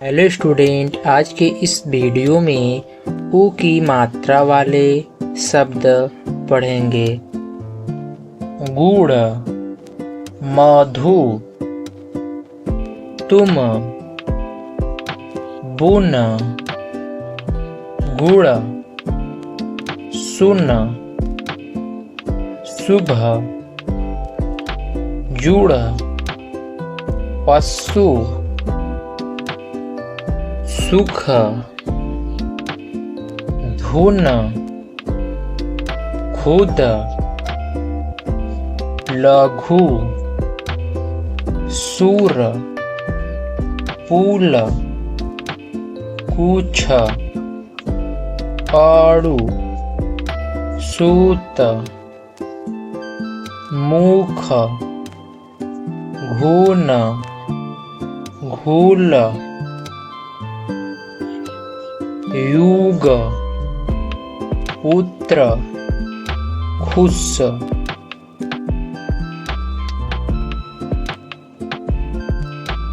Hello student, आज के इस वीडियो में ऊ की मात्रा वाले शब्द पढ़ेंगे। गुड़, मधु, तुम, बुन, गुड़, सुन, शुभ, जुड़, पशु, सुख, धुन, खुद, लघु, सूर, पुल, कुछ, आड़ू, सूत, मुख, घून, घूल, युग, पुत्र, खुश।